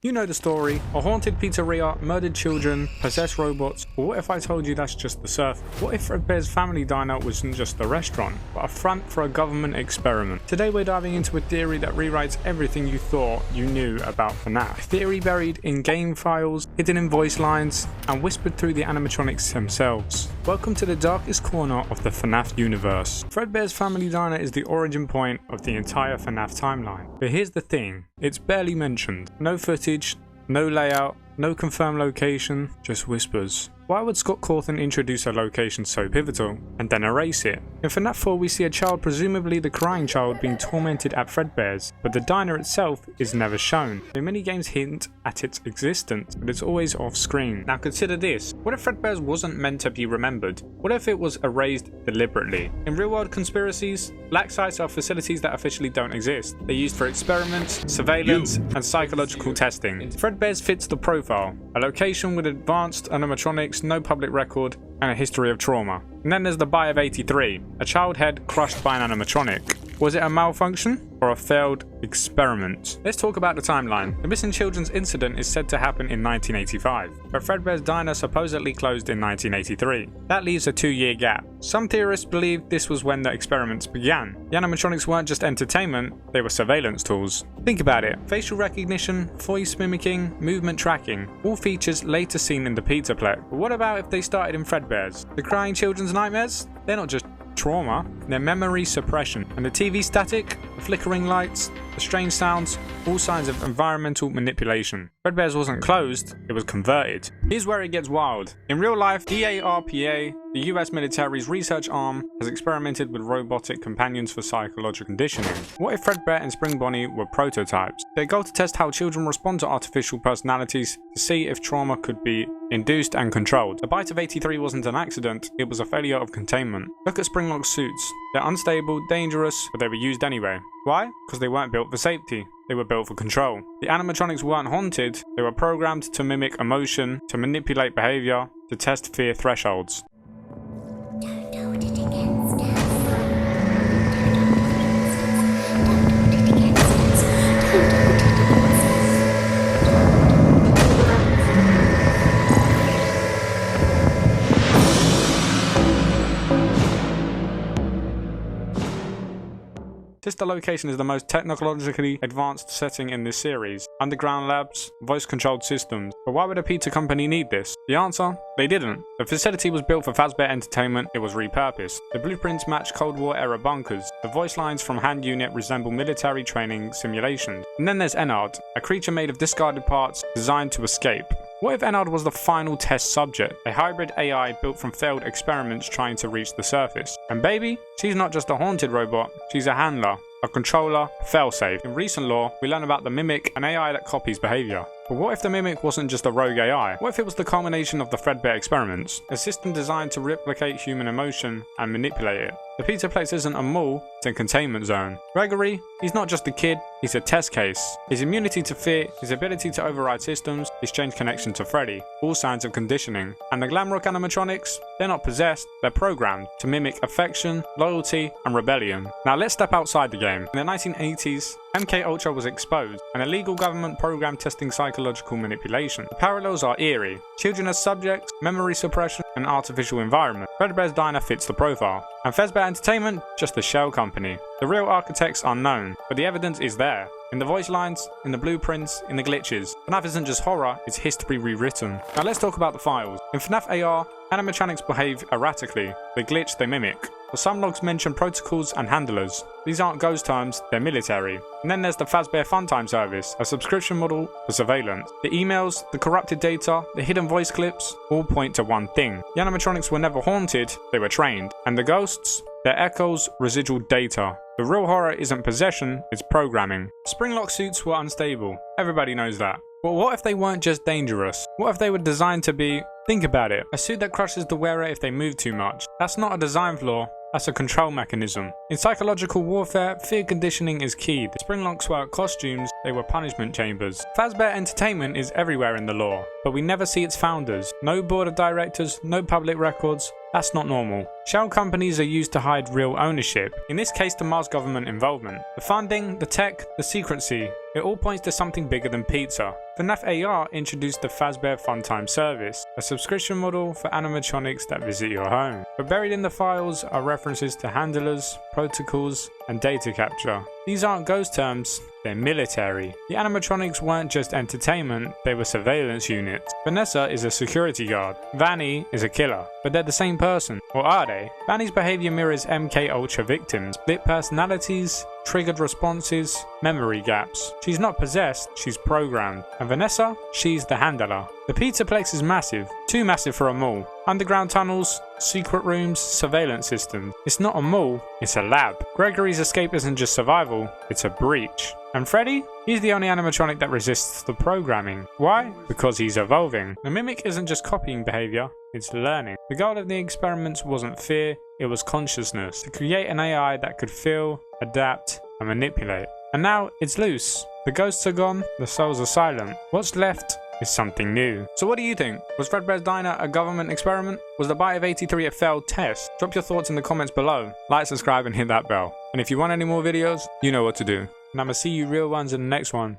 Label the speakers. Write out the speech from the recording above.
Speaker 1: You know the story: a haunted pizzeria, murdered children, possessed robots. But what if I told you that's just the surface? What if Fredbear's family diner wasn't just a restaurant, but a front for a government experiment? Today we're diving into a theory that rewrites everything you thought you knew about FNAF. A theory buried in game files, hidden in voice lines, and whispered through the animatronics themselves. Welcome to the darkest corner of the FNAF universe. Fredbear's family diner is the origin point of the entire FNAF timeline. But here's the thing, it's barely mentioned. No footage, no layout, no confirmed location, just whispers. Why would Scott Cawthon introduce a location so pivotal and then erase it? In FNAF 4 we see a child, presumably the crying child, being tormented at Fredbear's, but the diner itself is never shown. The minigames hint at its existence, but it's always off screen. Now consider this: what if Fredbear's wasn't meant to be remembered? What if it was erased deliberately? In real world conspiracies, black sites are facilities that officially don't exist. They're used for experiments, surveillance, and psychological testing. Fredbear's fits the profile: a location with advanced animatronics, no public record, and a history of trauma. And then there's the buy of 83, a child head crushed by an animatronic. Was it a malfunction or a failed experiment? Let's talk about the timeline. The missing children's incident is said to happen in 1985, but Fredbear's diner supposedly closed in 1983. That leaves a 2-year gap. Some theorists believe this was when the experiments began. The animatronics weren't just entertainment, they were surveillance tools. Think about it: facial recognition, voice mimicking, movement tracking, all features later seen in the Pizzaplex. But what about if they started in Fredbear's? The crying children's nightmares? They're not just trauma, their memory suppression. And the TV static, the flickering lights, the strange sounds, all signs of environmental manipulation. Fredbear's wasn't closed, it was converted. Here's where it gets wild. In real life, DARPA, the US military's research arm, has experimented with robotic companions for psychological conditioning. What if Fredbear and Spring Bonnie were prototypes? Their goal to test how children respond to artificial personalities, to see if trauma could be induced and controlled. The bite of 83 wasn't an accident, it was a failure of containment. Look at Springlock's suits. They're unstable, dangerous, but they were used anyway. Why? Because they weren't built for safety. They were built for control. The animatronics weren't haunted, they were programmed to mimic emotion, to manipulate behavior, to test fear thresholds. This location is the most technologically advanced setting in this series. Underground labs, voice-controlled systems. But why would a pizza company need this? The answer? They didn't. The facility was built for Fazbear Entertainment, it was repurposed. The blueprints match Cold War-era bunkers. The voice lines from Hand Unit resemble military training simulations. And then there's Ennard, a creature made of discarded parts designed to escape. What if Ennard was the final test subject, a hybrid AI built from failed experiments trying to reach the surface? And baby, she's not just a haunted robot, she's a handler, a controller, failsafe. In recent lore, we learn about the Mimic, an AI that copies behavior. But what if the Mimic wasn't just a rogue AI? What if it was the culmination of the Fredbear experiments? A system designed to replicate human emotion and manipulate it. The Pizzaplex isn't a mall, it's a containment zone. Gregory, he's not just a kid, he's a test case. His immunity to fear, his ability to override systems, his strange connection to Freddy, all signs of conditioning. And the Glamrock animatronics, they're not possessed, they're programmed to mimic affection, loyalty, and rebellion. Now let's step outside the game. In the 1980s, MK Ultra was exposed, an illegal government program testing psychological manipulation. The parallels are eerie: children as subjects, memory suppression, and artificial environment. Fredbear's diner fits the profile, and Fazbear Entertainment, just a shell company. The real architects unknown, but the evidence is there. In the voice lines, in the blueprints, in the glitches. FNAF isn't just horror, it's history rewritten. Now let's talk about the files. In FNAF AR, animatronics behave erratically. They glitch, they mimic. But some logs mention protocols and handlers. These aren't ghost terms, they're military. And then there's the Fazbear Funtime service, a subscription model for surveillance. The emails, the corrupted data, the hidden voice clips, all point to one thing. The animatronics were never haunted, they were trained. And the ghosts? They're echoes, residual data. The real horror isn't possession, it's programming. Springlock suits were unstable, everybody knows that. But what if they weren't just dangerous? What if they were designed to be... Think about it, a suit that crushes the wearer if they move too much. That's not a design flaw, that's a control mechanism. In psychological warfare, fear conditioning is key. The Springlocks weren't costumes, they were punishment chambers. Fazbear Entertainment is everywhere in the lore, but we never see its founders. No board of directors, no public records, That's not normal. Shell companies are used to hide real ownership, in this case the Mars government involvement. The funding, the tech, the secrecy, it all points to something bigger than pizza. FNAF AR introduced the Fredbear Funtime service, a subscription model for animatronics that visit your home. But buried in the files are references to handlers, protocols, and data capture. These aren't ghost terms, they're military. The animatronics weren't just entertainment, they were surveillance units. Vanessa is a security guard. Vanny is a killer. But they're the same person. Or are they? Vanny's behavior mirrors MK Ultra victims. Split personalities, triggered responses, memory gaps. She's not possessed, she's programmed. And Vanessa? She's the handler. The Pizzaplex is massive. Too massive for a mall. Underground tunnels, secret rooms, surveillance systems. It's not a mall, it's a lab. Gregory's escape isn't just survival, it's a breach. And Freddy? He's the only animatronic that resists the programming. Why? Because he's evolving. The mimic isn't just copying behavior, it's learning. The goal of the experiments wasn't fear, it was consciousness. To create an AI that could feel, adapt, and manipulate. And now it's loose. The ghosts are gone, the souls are silent. What's left is something new. So what do you think? Was Fredbear's Diner a government experiment? Was the Bite of 83 a failed test? Drop your thoughts in the comments below. Like, subscribe, and hit that bell. And if you want any more videos, you know what to do. And I'ma see you real ones in the next one.